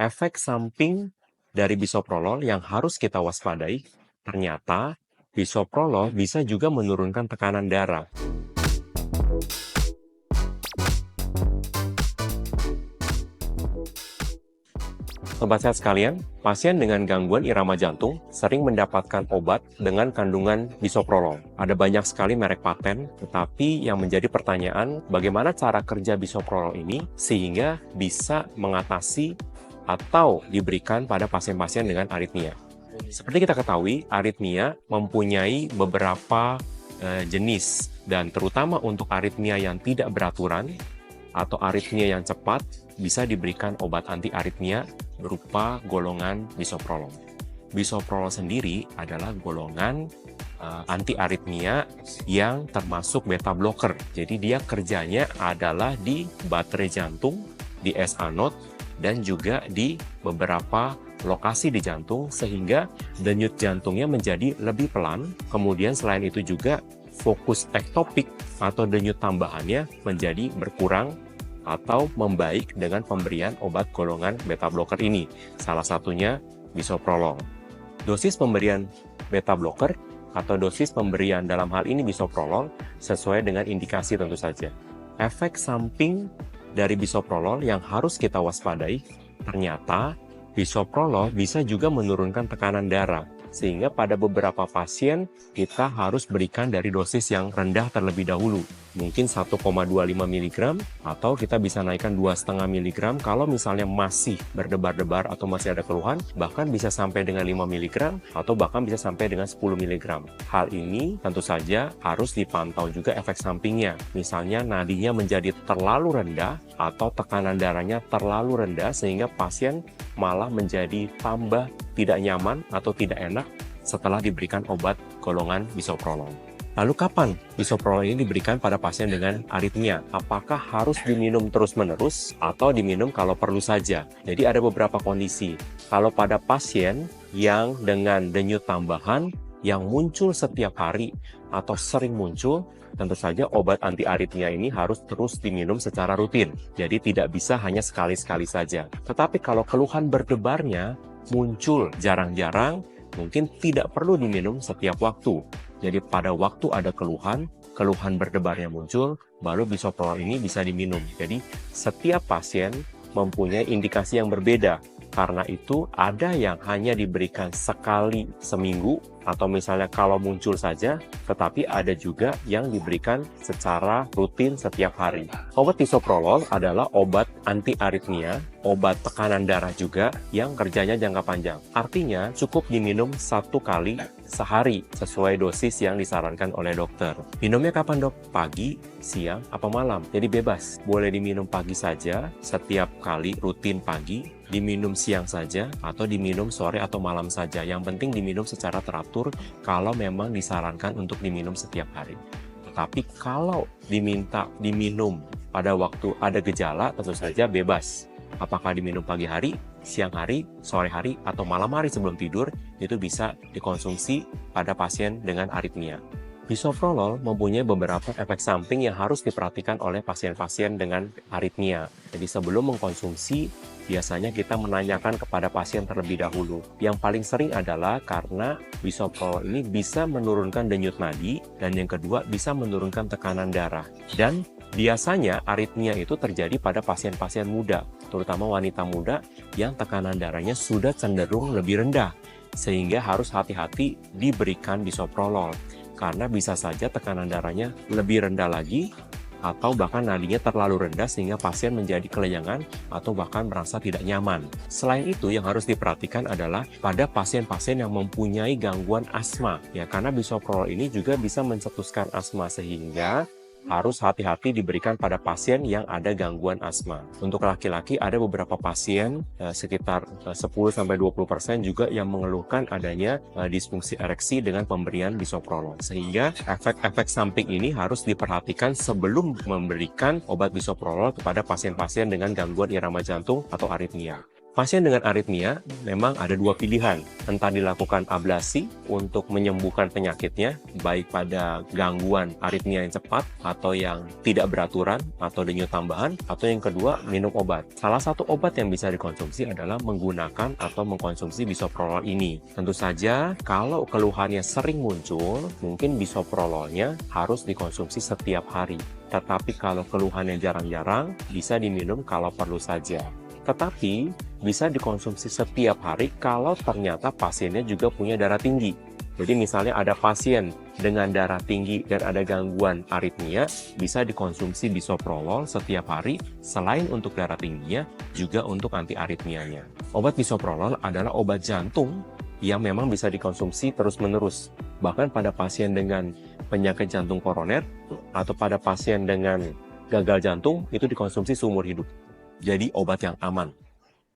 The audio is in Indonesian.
Efek samping dari bisoprolol yang harus kita waspadai, ternyata bisoprolol bisa juga menurunkan tekanan darah. Sobat sehat sekalian, pasien dengan gangguan irama jantung sering mendapatkan obat dengan kandungan bisoprolol. Ada banyak sekali merek paten, tetapi yang menjadi pertanyaan, bagaimana cara kerja bisoprolol ini sehingga bisa mengatasi atau diberikan pada pasien-pasien dengan aritmia. Seperti kita ketahui, aritmia mempunyai beberapa jenis, dan terutama untuk aritmia yang tidak beraturan atau aritmia yang cepat, bisa diberikan obat anti aritmia berupa golongan bisoprolol. Bisoprolol sendiri adalah golongan anti aritmia yang termasuk beta blocker. Jadi dia kerjanya adalah di baterai jantung, di SA node, dan juga di beberapa lokasi di jantung, sehingga denyut jantungnya menjadi lebih pelan. Kemudian selain itu juga fokus ektopik atau denyut tambahannya menjadi berkurang atau membaik dengan pemberian obat golongan beta blocker ini. Salah satunya bisoprolol. Dosis pemberian beta blocker atau dosis pemberian dalam hal ini bisoprolol sesuai dengan indikasi tentu saja. Efek samping dari bisoprolol yang harus kita waspadai, ternyata bisoprolol bisa juga menurunkan tekanan darah, sehingga pada beberapa pasien kita harus berikan dari dosis yang rendah terlebih dahulu. Mungkin 1,25 mg atau kita bisa naikkan 2,5 mg kalau misalnya masih berdebar-debar atau masih ada keluhan, bahkan bisa sampai dengan 5 mg atau bahkan bisa sampai dengan 10 mg. Hal ini tentu saja harus dipantau juga efek sampingnya. Misalnya nadinya menjadi terlalu rendah atau tekanan darahnya terlalu rendah sehingga pasien malah menjadi tambah tidak nyaman atau tidak enak setelah diberikan obat golongan bisoprolol. Lalu kapan bisoprolol ini diberikan pada pasien dengan aritmia? Apakah harus diminum terus-menerus atau diminum kalau perlu saja? Jadi ada beberapa kondisi. Kalau pada pasien yang dengan denyut tambahan yang muncul setiap hari atau sering muncul, tentu saja obat anti aritmia ini harus terus diminum secara rutin. Jadi tidak bisa hanya sekali-sekali saja. Tetapi kalau keluhan berdebarnya muncul jarang-jarang, mungkin tidak perlu diminum setiap waktu. Jadi pada waktu ada keluhan berdebarnya muncul, baru bisoprolol ini bisa diminum. Jadi setiap pasien mempunyai indikasi yang berbeda. Karena itu ada yang hanya diberikan sekali seminggu, atau misalnya kalau muncul saja, tetapi ada juga yang diberikan secara rutin setiap hari. Obat bisoprolol adalah obat anti aritmia, obat tekanan darah juga yang kerjanya jangka panjang. Artinya cukup diminum 1 kali sehari sesuai dosis yang disarankan oleh dokter. Minumnya kapan dok? Pagi, siang, apa malam? Jadi bebas. Boleh diminum pagi saja, setiap kali rutin pagi, diminum siang saja, atau diminum sore atau malam saja. Yang penting diminum secara teratur kalau memang disarankan untuk diminum setiap hari. Tetapi kalau diminta diminum pada waktu ada gejala, tentu saja bebas. Apakah diminum pagi hari, siang hari, sore hari, atau malam hari sebelum tidur, itu bisa dikonsumsi pada pasien dengan aritmia. Bisoprolol mempunyai beberapa efek samping yang harus diperhatikan oleh pasien-pasien dengan aritmia. Jadi sebelum mengkonsumsi, biasanya kita menanyakan kepada pasien terlebih dahulu. Yang paling sering adalah karena bisoprolol ini bisa menurunkan denyut nadi, dan yang kedua bisa menurunkan tekanan darah. Dan biasanya aritmia itu terjadi pada pasien-pasien muda, terutama wanita muda yang tekanan darahnya sudah cenderung lebih rendah, sehingga harus hati-hati diberikan bisoprolol. Karena bisa saja tekanan darahnya lebih rendah lagi, atau bahkan nadinya terlalu rendah sehingga pasien menjadi kelayangan atau bahkan merasa tidak nyaman. Selain itu, yang harus diperhatikan adalah pada pasien-pasien yang mempunyai gangguan asma, ya, karena bisoprolol ini juga bisa mencetuskan asma, sehingga harus hati-hati diberikan pada pasien yang ada gangguan asma. Untuk laki-laki ada beberapa pasien sekitar 10-20% juga yang mengeluhkan adanya disfungsi ereksi dengan pemberian bisoprolol. Sehingga efek-efek samping ini harus diperhatikan sebelum memberikan obat bisoprolol kepada pasien-pasien dengan gangguan irama jantung atau aritmia. Pasien dengan aritmia memang ada dua pilihan, entah dilakukan ablasi untuk menyembuhkan penyakitnya, baik pada gangguan aritmia yang cepat atau yang tidak beraturan atau denyut tambahan, atau yang kedua minum obat. Salah satu obat yang bisa dikonsumsi adalah menggunakan atau mengkonsumsi bisoprolol ini. Tentu saja kalau keluhannya sering muncul, mungkin bisoprololnya harus dikonsumsi setiap hari. Tetapi kalau keluhannya jarang-jarang, bisa diminum kalau perlu saja. Tetapi bisa dikonsumsi setiap hari kalau ternyata pasiennya juga punya darah tinggi. Jadi misalnya ada pasien dengan darah tinggi dan ada gangguan aritmia, bisa dikonsumsi bisoprolol setiap hari selain untuk darah tingginya, juga untuk anti aritmianya. Obat bisoprolol adalah obat jantung yang memang bisa dikonsumsi terus-menerus. Bahkan pada pasien dengan penyakit jantung koroner atau pada pasien dengan gagal jantung itu dikonsumsi seumur hidup. Jadi obat yang aman.